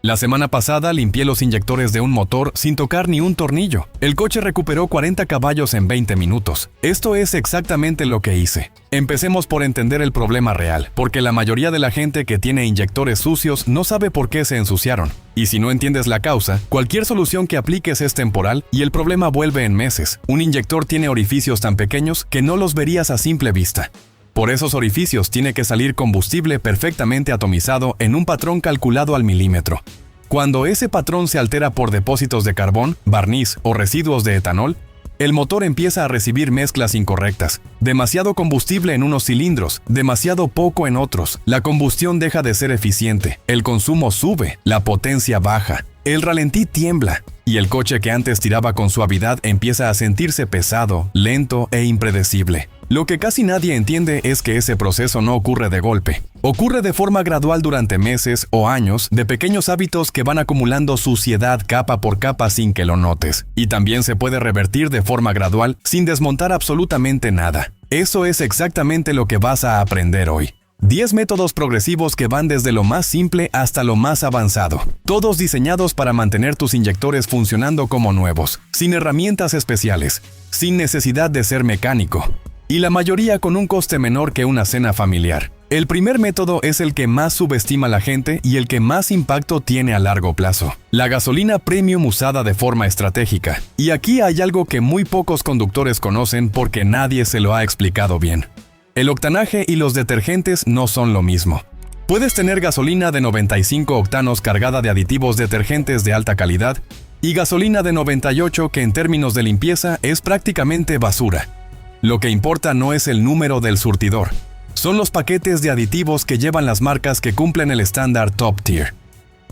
La semana pasada limpié los inyectores de un motor sin tocar ni un tornillo. El coche recuperó 40 caballos en 20 minutos. Esto es exactamente lo que hice. Empecemos por entender el problema real, porque la mayoría de la gente que tiene inyectores sucios no sabe por qué se ensuciaron. Y si no entiendes la causa, cualquier solución que apliques es temporal y el problema vuelve en meses. Un inyector tiene orificios tan pequeños que no los verías a simple vista. Por esos orificios tiene que salir combustible perfectamente atomizado en un patrón calculado al milímetro. Cuando ese patrón se altera por depósitos de carbón, barniz o residuos de etanol, el motor empieza a recibir mezclas incorrectas. Demasiado combustible en unos cilindros, demasiado poco en otros. La combustión deja de ser eficiente, el consumo sube, la potencia baja, el ralentí tiembla, y el coche que antes tiraba con suavidad empieza a sentirse pesado, lento e impredecible. Lo que casi nadie entiende es que ese proceso no ocurre de golpe. Ocurre de forma gradual durante meses o años de pequeños hábitos que van acumulando suciedad capa por capa sin que lo notes. Y también se puede revertir de forma gradual sin desmontar absolutamente nada. Eso es exactamente lo que vas a aprender hoy. 10 métodos progresivos que van desde lo más simple hasta lo más avanzado, todos diseñados para mantener tus inyectores funcionando como nuevos, sin herramientas especiales, sin necesidad de ser mecánico, y la mayoría con un coste menor que una cena familiar. El primer método es el que más subestima la gente y el que más impacto tiene a largo plazo: la gasolina premium usada de forma estratégica. Y aquí hay algo que muy pocos conductores conocen porque nadie se lo ha explicado bien. El octanaje y los detergentes no son lo mismo. Puedes tener gasolina de 95 octanos cargada de aditivos detergentes de alta calidad y gasolina de 98 que en términos de limpieza es prácticamente basura. Lo que importa no es el número del surtidor, son los paquetes de aditivos que llevan las marcas que cumplen el estándar top tier.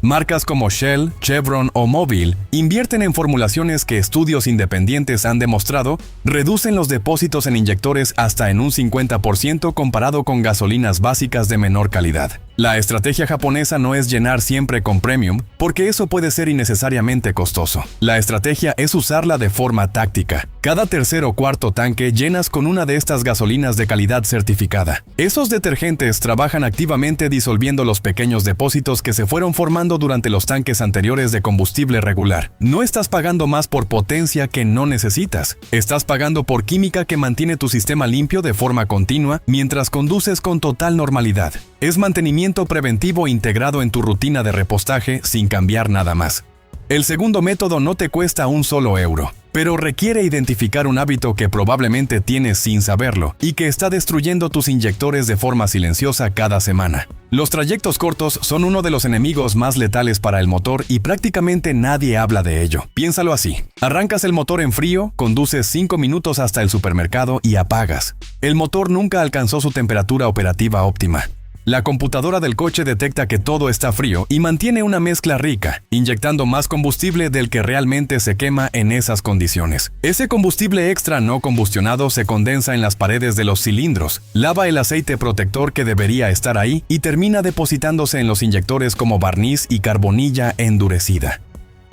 Marcas como Shell, Chevron o Mobil invierten en formulaciones que estudios independientes han demostrado reducen los depósitos en inyectores hasta en un 50% comparado con gasolinas básicas de menor calidad. La estrategia japonesa no es llenar siempre con premium, porque eso puede ser innecesariamente costoso. La estrategia es usarla de forma táctica. Cada tercer o cuarto tanque llenas con una de estas gasolinas de calidad certificada. Esos detergentes trabajan activamente disolviendo los pequeños depósitos que se fueron formando durante los tanques anteriores de combustible regular. No estás pagando más por potencia que no necesitas. Estás pagando por química que mantiene tu sistema limpio de forma continua mientras conduces con total normalidad. Es mantenimiento preventivo integrado en tu rutina de repostaje sin cambiar nada más. El segundo método no te cuesta un solo euro, pero requiere identificar un hábito que probablemente tienes sin saberlo y que está destruyendo tus inyectores de forma silenciosa cada semana. Los trayectos cortos son uno de los enemigos más letales para el motor y prácticamente nadie habla de ello. Piénsalo así: arrancas el motor en frío, conduces 5 minutos hasta el supermercado y apagas. El motor nunca alcanzó su temperatura operativa óptima. La computadora del coche detecta que todo está frío y mantiene una mezcla rica, inyectando más combustible del que realmente se quema en esas condiciones. Ese combustible extra no combustionado se condensa en las paredes de los cilindros, lava el aceite protector que debería estar ahí y termina depositándose en los inyectores como barniz y carbonilla endurecida.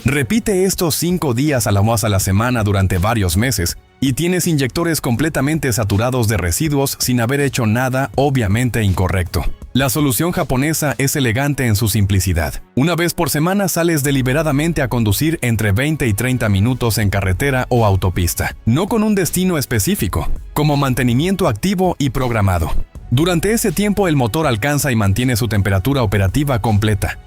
Repite esto 5 días a la semana durante varios meses y tienes inyectores completamente saturados de residuos sin haber hecho nada obviamente incorrecto. La solución japonesa es elegante en su simplicidad. Una vez por semana sales deliberadamente a conducir entre 20 y 30 minutos en carretera o autopista, no con un destino específico, como mantenimiento activo y programado. Durante ese tiempo el motor alcanza y mantiene su temperatura operativa completa.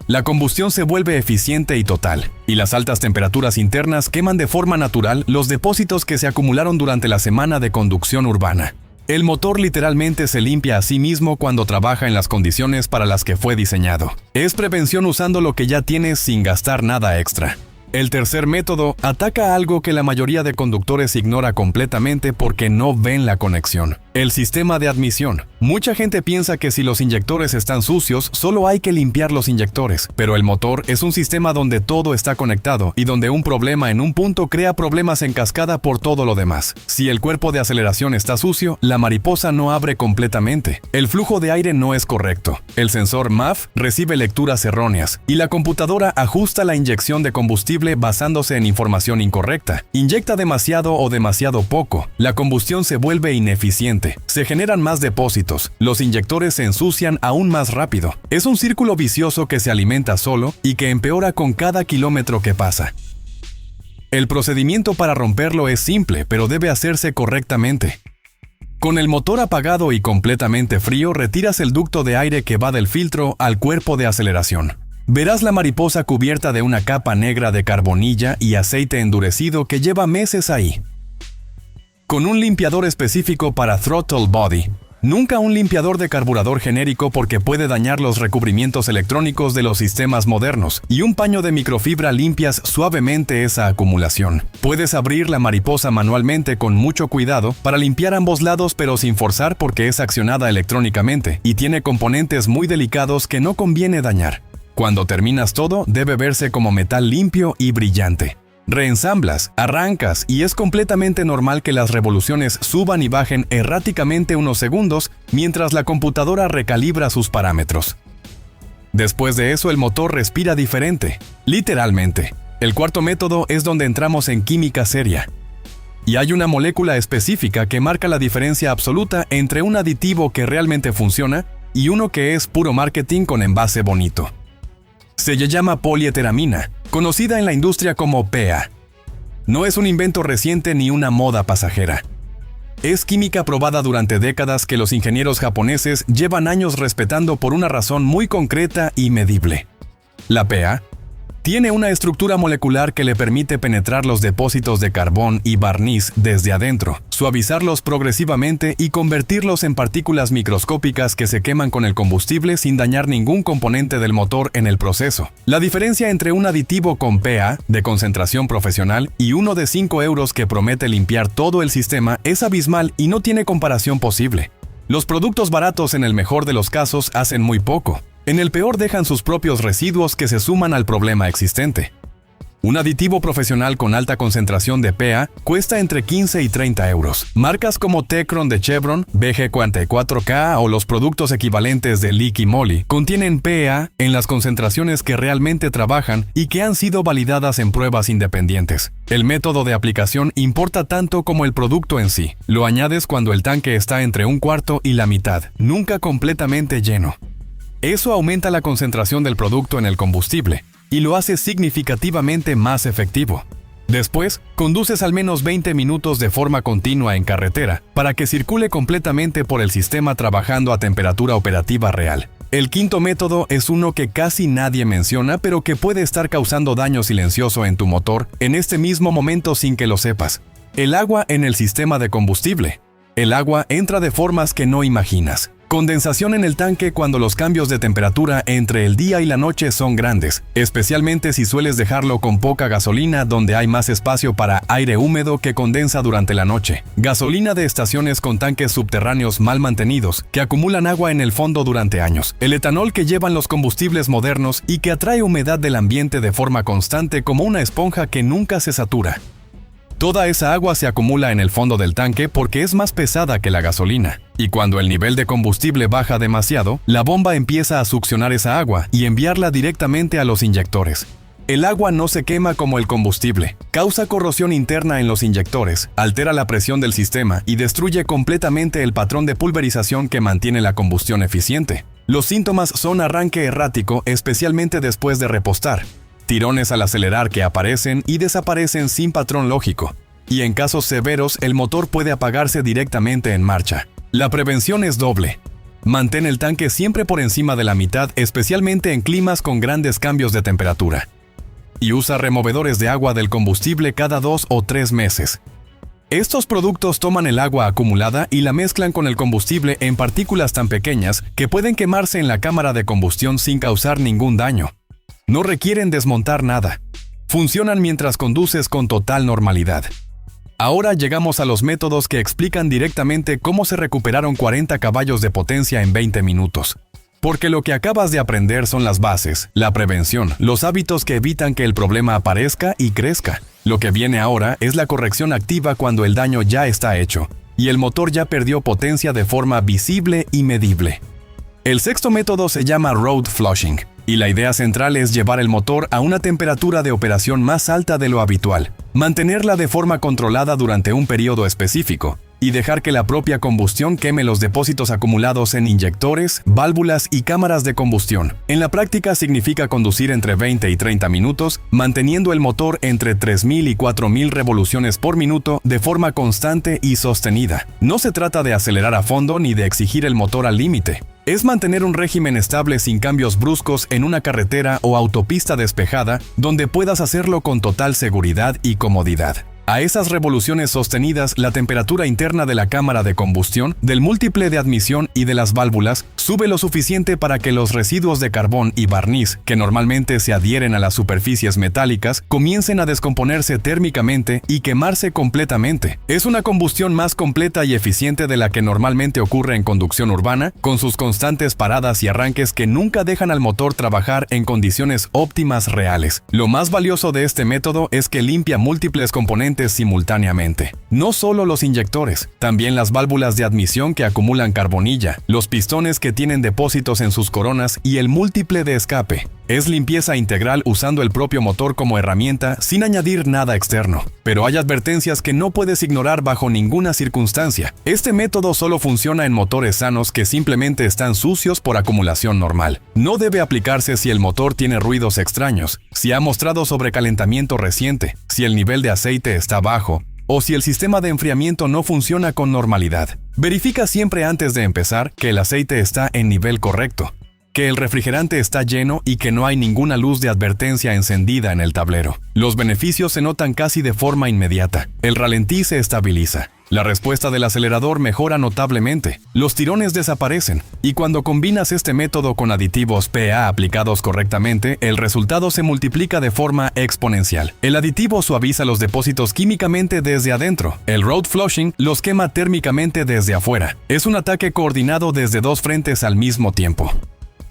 La combustión se vuelve eficiente y total, y las altas temperaturas internas queman de forma natural los depósitos que se acumularon durante la semana de conducción urbana. El motor literalmente se limpia a sí mismo cuando trabaja en las condiciones para las que fue diseñado. Es prevención usando lo que ya tienes sin gastar nada extra. El tercer método ataca algo que la mayoría de conductores ignora completamente porque no ven la conexión: el sistema de admisión. Mucha gente piensa que si los inyectores están sucios, solo hay que limpiar los inyectores, pero el motor es un sistema donde todo está conectado y donde un problema en un punto crea problemas en cascada por todo lo demás. Si el cuerpo de aceleración está sucio, la mariposa no abre completamente, el flujo de aire no es correcto, el sensor MAF recibe lecturas erróneas y la computadora ajusta la inyección de combustible combustible basándose en información incorrecta. Inyecta demasiado o demasiado poco. La combustión se vuelve ineficiente. Se generan más depósitos. Los inyectores se ensucian aún más rápido. Es un círculo vicioso que se alimenta solo y que empeora con cada kilómetro que pasa. El procedimiento para romperlo es simple, pero debe hacerse correctamente. Con el motor apagado y completamente frío, retiras el ducto de aire que va del filtro al cuerpo de aceleración. Verás la mariposa cubierta de una capa negra de carbonilla y aceite endurecido que lleva meses ahí. Con un limpiador específico para throttle body. Nunca un limpiador de carburador genérico porque puede dañar los recubrimientos electrónicos de los sistemas modernos, y un paño de microfibra limpias suavemente esa acumulación. Puedes abrir la mariposa manualmente con mucho cuidado para limpiar ambos lados, pero sin forzar porque es accionada electrónicamente y tiene componentes muy delicados que no conviene dañar. Cuando terminas todo, debe verse como metal limpio y brillante. Reensamblas, arrancas y es completamente normal que las revoluciones suban y bajen erráticamente unos segundos mientras la computadora recalibra sus parámetros. Después de eso el motor respira diferente, literalmente. El cuarto método es donde entramos en química seria. Y hay una molécula específica que marca la diferencia absoluta entre un aditivo que realmente funciona y uno que es puro marketing con envase bonito. Se llama polieteramina, conocida en la industria como PEA. No es un invento reciente ni una moda pasajera. Es química probada durante décadas que los ingenieros japoneses llevan años respetando por una razón muy concreta y medible. La PEA tiene una estructura molecular que le permite penetrar los depósitos de carbón y barniz desde adentro, suavizarlos progresivamente y convertirlos en partículas microscópicas que se queman con el combustible sin dañar ningún componente del motor en el proceso. La diferencia entre un aditivo con PEA de concentración profesional y uno de 5 euros que promete limpiar todo el sistema es abismal y no tiene comparación posible. Los productos baratos en el mejor de los casos hacen muy poco. En el peor dejan sus propios residuos que se suman al problema existente. Un aditivo profesional con alta concentración de PEA cuesta entre 15 y 30 euros. Marcas como Tecron de Chevron, BG44K o los productos equivalentes de Liqui Moly contienen PEA en las concentraciones que realmente trabajan y que han sido validadas en pruebas independientes. El método de aplicación importa tanto como el producto en sí. Lo añades cuando el tanque está entre un cuarto y la mitad, nunca completamente lleno. Eso aumenta la concentración del producto en el combustible y lo hace significativamente más efectivo. Después, conduces al menos 20 minutos de forma continua en carretera para que circule completamente por el sistema trabajando a temperatura operativa real. El quinto método es uno que casi nadie menciona, pero que puede estar causando daño silencioso en tu motor en este mismo momento sin que lo sepas. El agua en el sistema de combustible. El agua entra de formas que no imaginas. Condensación en el tanque cuando los cambios de temperatura entre el día y la noche son grandes, especialmente si sueles dejarlo con poca gasolina donde hay más espacio para aire húmedo que condensa durante la noche. Gasolina de estaciones con tanques subterráneos mal mantenidos que acumulan agua en el fondo durante años. El etanol que llevan los combustibles modernos y que atrae humedad del ambiente de forma constante como una esponja que nunca se satura. Toda esa agua se acumula en el fondo del tanque porque es más pesada que la gasolina. Y cuando el nivel de combustible baja demasiado, la bomba empieza a succionar esa agua y enviarla directamente a los inyectores. El agua no se quema como el combustible. Causa corrosión interna en los inyectores, altera la presión del sistema y destruye completamente el patrón de pulverización que mantiene la combustión eficiente. Los síntomas son arranque errático, especialmente después de repostar. Tirones al acelerar que aparecen y desaparecen sin patrón lógico. Y en casos severos, el motor puede apagarse directamente en marcha. La prevención es doble. Mantén el tanque siempre por encima de la mitad, especialmente en climas con grandes cambios de temperatura. Y usa removedores de agua del combustible cada 2 o 3 meses. Estos productos toman el agua acumulada y la mezclan con el combustible en partículas tan pequeñas que pueden quemarse en la cámara de combustión sin causar ningún daño. No requieren desmontar nada. Funcionan mientras conduces con total normalidad. Ahora llegamos a los métodos que explican directamente cómo se recuperaron 40 caballos de potencia en 20 minutos. Porque lo que acabas de aprender son las bases, la prevención, los hábitos que evitan que el problema aparezca y crezca. Lo que viene ahora es la corrección activa cuando el daño ya está hecho y el motor ya perdió potencia de forma visible y medible. El sexto método se llama road flushing. Y la idea central es llevar el motor a una temperatura de operación más alta de lo habitual, mantenerla de forma controlada durante un periodo específico, y dejar que la propia combustión queme los depósitos acumulados en inyectores, válvulas y cámaras de combustión. En la práctica significa conducir entre 20 y 30 minutos, manteniendo el motor entre 3000 y 4000 revoluciones por minuto de forma constante y sostenida. No se trata de acelerar a fondo ni de exigir el motor al límite. Es mantener un régimen estable sin cambios bruscos en una carretera o autopista despejada, donde puedas hacerlo con total seguridad y comodidad. A esas revoluciones sostenidas, la temperatura interna de la cámara de combustión, del múltiple de admisión y de las válvulas sube lo suficiente para que los residuos de carbón y barniz, que normalmente se adhieren a las superficies metálicas, comiencen a descomponerse térmicamente y quemarse completamente. Es una combustión más completa y eficiente de la que normalmente ocurre en conducción urbana, con sus constantes paradas y arranques que nunca dejan al motor trabajar en condiciones óptimas reales. Lo más valioso de este método es que limpia múltiples componentes simultáneamente. No solo los inyectores, también las válvulas de admisión que acumulan carbonilla, los pistones que tienen depósitos en sus coronas y el múltiple de escape. Es limpieza integral usando el propio motor como herramienta sin añadir nada externo. Pero hay advertencias que no puedes ignorar bajo ninguna circunstancia. Este método solo funciona en motores sanos que simplemente están sucios por acumulación normal. No debe aplicarse si el motor tiene ruidos extraños, si ha mostrado sobrecalentamiento reciente, si el nivel de aceite está bajo, o si el sistema de enfriamiento no funciona con normalidad. Verifica siempre antes de empezar que el aceite está en nivel correcto, que el refrigerante está lleno y que no hay ninguna luz de advertencia encendida en el tablero. Los beneficios se notan casi de forma inmediata. El ralentí se estabiliza. La respuesta del acelerador mejora notablemente, los tirones desaparecen, y cuando combinas este método con aditivos PA aplicados correctamente, el resultado se multiplica de forma exponencial. El aditivo suaviza los depósitos químicamente desde adentro, el road flushing los quema térmicamente desde afuera. Es un ataque coordinado desde dos frentes al mismo tiempo.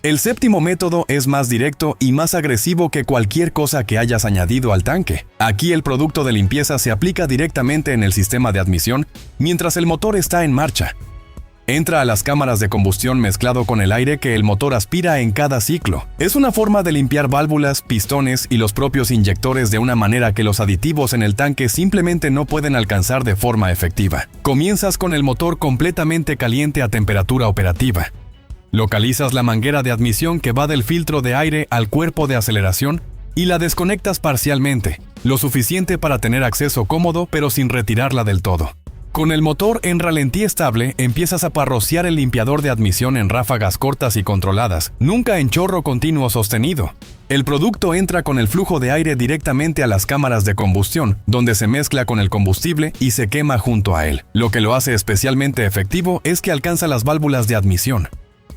El séptimo método es más directo y más agresivo que cualquier cosa que hayas añadido al tanque. Aquí el producto de limpieza se aplica directamente en el sistema de admisión mientras el motor está en marcha. Entra a las cámaras de combustión mezclado con el aire que el motor aspira en cada ciclo. Es una forma de limpiar válvulas, pistones y los propios inyectores de una manera que los aditivos en el tanque simplemente no pueden alcanzar de forma efectiva. Comienzas con el motor completamente caliente a temperatura operativa. Localizas la manguera de admisión que va del filtro de aire al cuerpo de aceleración y la desconectas parcialmente, lo suficiente para tener acceso cómodo pero sin retirarla del todo. Con el motor en ralentí estable, empiezas a parrociar el limpiador de admisión en ráfagas cortas y controladas, nunca en chorro continuo sostenido. El producto entra con el flujo de aire directamente a las cámaras de combustión, donde se mezcla con el combustible y se quema junto a él. Lo que lo hace especialmente efectivo es que alcanza las válvulas de admisión.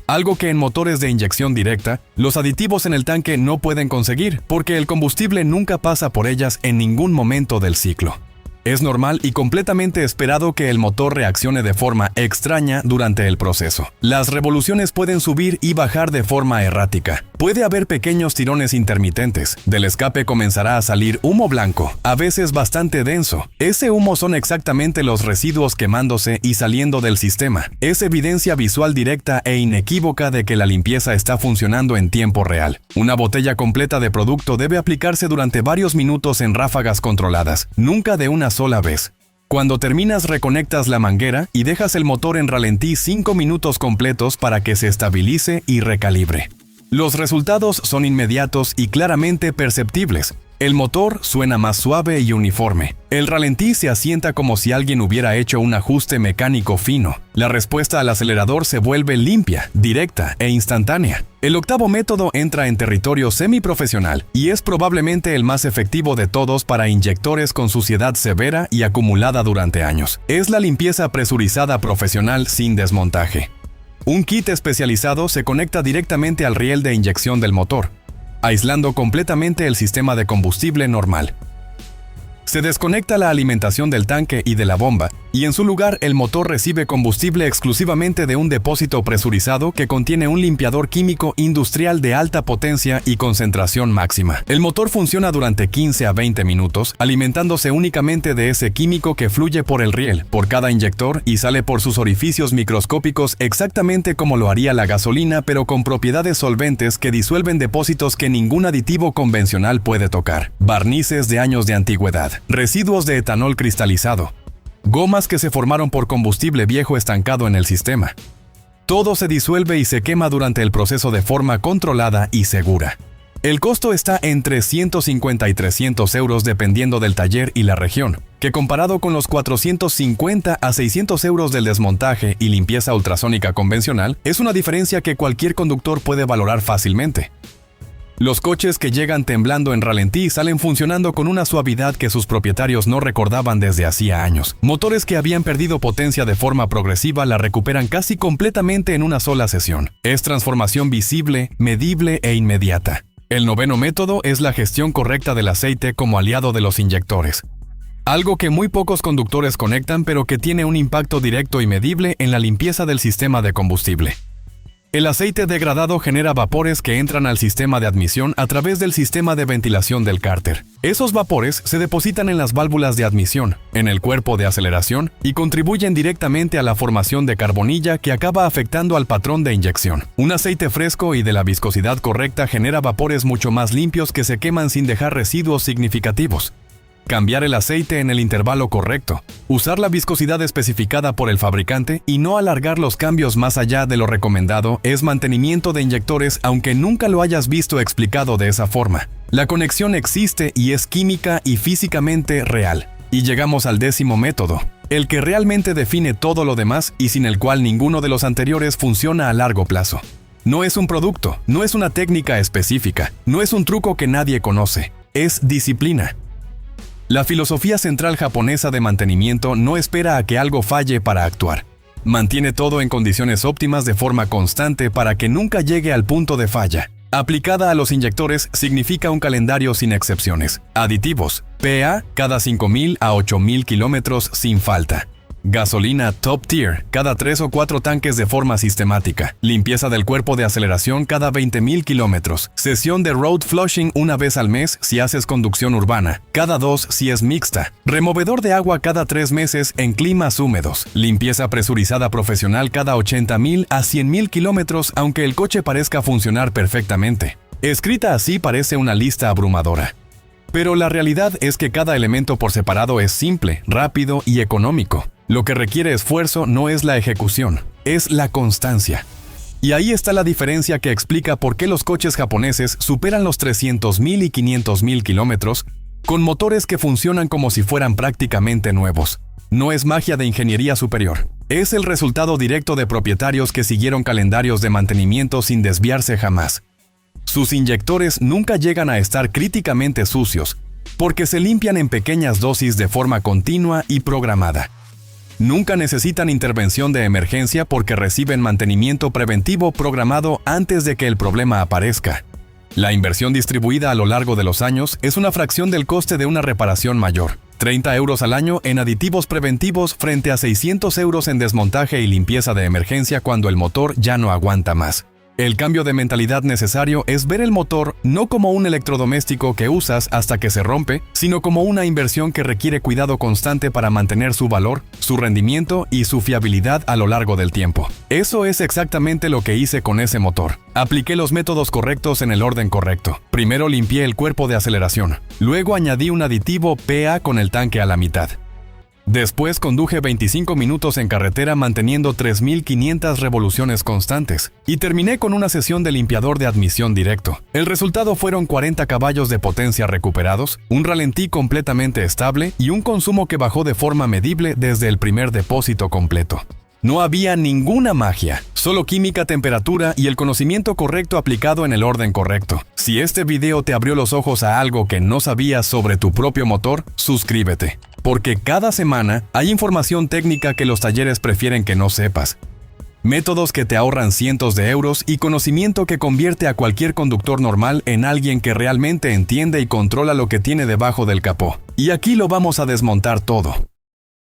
Algo que en motores de inyección directa, los aditivos en el tanque no pueden conseguir, porque el combustible nunca pasa por ellas en ningún momento del ciclo. Es normal y completamente esperado que el motor reaccione de forma extraña durante el proceso. Las revoluciones pueden subir y bajar de forma errática. Puede haber pequeños tirones intermitentes. Del escape comenzará a salir humo blanco, a veces bastante denso. Ese humo son exactamente los residuos quemándose y saliendo del sistema. Es evidencia visual directa e inequívoca de que la limpieza está funcionando en tiempo real. Una botella completa de producto debe aplicarse durante varios minutos en ráfagas controladas, nunca de una sola vez. Cuando terminas, reconectas la manguera y dejas el motor en ralentí 5 minutos completos para que se estabilice y recalibre. Los resultados son inmediatos y claramente perceptibles. El motor suena más suave y uniforme. El ralentí se asienta como si alguien hubiera hecho un ajuste mecánico fino. La respuesta al acelerador se vuelve limpia, directa e instantánea. El octavo método entra en territorio semiprofesional y es probablemente el más efectivo de todos para inyectores con suciedad severa y acumulada durante años. Es la limpieza presurizada profesional sin desmontaje. Un kit especializado se conecta directamente al riel de inyección del motor, aislando completamente el sistema de combustible normal. Se desconecta la alimentación del tanque y de la bomba, y en su lugar el motor recibe combustible exclusivamente de un depósito presurizado que contiene un limpiador químico industrial de alta potencia y concentración máxima. El motor funciona durante 15 a 20 minutos, alimentándose únicamente de ese químico que fluye por el riel, por cada inyector y sale por sus orificios microscópicos exactamente como lo haría la gasolina, pero con propiedades solventes que disuelven depósitos que ningún aditivo convencional puede tocar. Barnices de años de antigüedad. Residuos de etanol cristalizado, gomas que se formaron por combustible viejo estancado en el sistema. Todo se disuelve y se quema durante el proceso de forma controlada y segura. El costo está entre 150 y 300 euros dependiendo del taller y la región, que comparado con los 450 a 600 euros del desmontaje y limpieza ultrasónica convencional, es una diferencia que cualquier conductor puede valorar fácilmente. Los coches que llegan temblando en ralentí salen funcionando con una suavidad que sus propietarios no recordaban desde hacía años. Motores que habían perdido potencia de forma progresiva la recuperan casi completamente en una sola sesión. Es transformación visible, medible e inmediata. El noveno método es la gestión correcta del aceite como aliado de los inyectores. Algo que muy pocos conductores conectan, pero que tiene un impacto directo y medible en la limpieza del sistema de combustible. El aceite degradado genera vapores que entran al sistema de admisión a través del sistema de ventilación del cárter. Esos vapores se depositan en las válvulas de admisión, en el cuerpo de aceleración, y contribuyen directamente a la formación de carbonilla que acaba afectando al patrón de inyección. Un aceite fresco y de la viscosidad correcta genera vapores mucho más limpios que se queman sin dejar residuos significativos. Cambiar el aceite en el intervalo correcto, usar la viscosidad especificada por el fabricante y no alargar los cambios más allá de lo recomendado es mantenimiento de inyectores aunque nunca lo hayas visto explicado de esa forma. La conexión existe y es química y físicamente real. Y llegamos al décimo método, el que realmente define todo lo demás y sin el cual ninguno de los anteriores funciona a largo plazo. No es un producto, no es una técnica específica, no es un truco que nadie conoce, es disciplina. La filosofía central japonesa de mantenimiento no espera a que algo falle para actuar. Mantiene todo en condiciones óptimas de forma constante para que nunca llegue al punto de falla. Aplicada a los inyectores significa un calendario sin excepciones. Aditivos, PA cada 5.000 a 8.000 kilómetros sin falta. Gasolina top tier, cada 3 o 4 tanques de forma sistemática. Limpieza del cuerpo de aceleración cada 20.000 kilómetros. Sesión de road flushing una vez al mes si haces conducción urbana. Cada 2 si es mixta. Removedor de agua cada 3 meses en climas húmedos. Limpieza presurizada profesional cada 80.000 a 100.000 kilómetros aunque el coche parezca funcionar perfectamente. Escrita así parece una lista abrumadora. Pero la realidad es que cada elemento por separado es simple, rápido y económico. Lo que requiere esfuerzo no es la ejecución, es la constancia. Y ahí está la diferencia que explica por qué los coches japoneses superan los 300.000 y 500.000 kilómetros con motores que funcionan como si fueran prácticamente nuevos. No es magia de ingeniería superior. Es el resultado directo de propietarios que siguieron calendarios de mantenimiento sin desviarse jamás. Sus inyectores nunca llegan a estar críticamente sucios, porque se limpian en pequeñas dosis de forma continua y programada. Nunca necesitan intervención de emergencia porque reciben mantenimiento preventivo programado antes de que el problema aparezca. La inversión distribuida a lo largo de los años es una fracción del coste de una reparación mayor. 30 euros al año en aditivos preventivos frente a 600 euros en desmontaje y limpieza de emergencia cuando el motor ya no aguanta más. El cambio de mentalidad necesario es ver el motor no como un electrodoméstico que usas hasta que se rompe, sino como una inversión que requiere cuidado constante para mantener su valor, su rendimiento y su fiabilidad a lo largo del tiempo. Eso es exactamente lo que hice con ese motor. Apliqué los métodos correctos en el orden correcto. Primero limpié el cuerpo de aceleración. Luego añadí un aditivo PA con el tanque a la mitad. Después conduje 25 minutos en carretera manteniendo 3.500 revoluciones constantes y terminé con una sesión de limpiador de admisión directo. El resultado fueron 40 caballos de potencia recuperados, un ralentí completamente estable y un consumo que bajó de forma medible desde el primer depósito completo. No había ninguna magia, solo química, temperatura y el conocimiento correcto aplicado en el orden correcto. Si este video te abrió los ojos a algo que no sabías sobre tu propio motor, suscríbete. Porque cada semana hay información técnica que los talleres prefieren que no sepas. Métodos que te ahorran cientos de euros y conocimiento que convierte a cualquier conductor normal en alguien que realmente entiende y controla lo que tiene debajo del capó. Y aquí lo vamos a desmontar todo.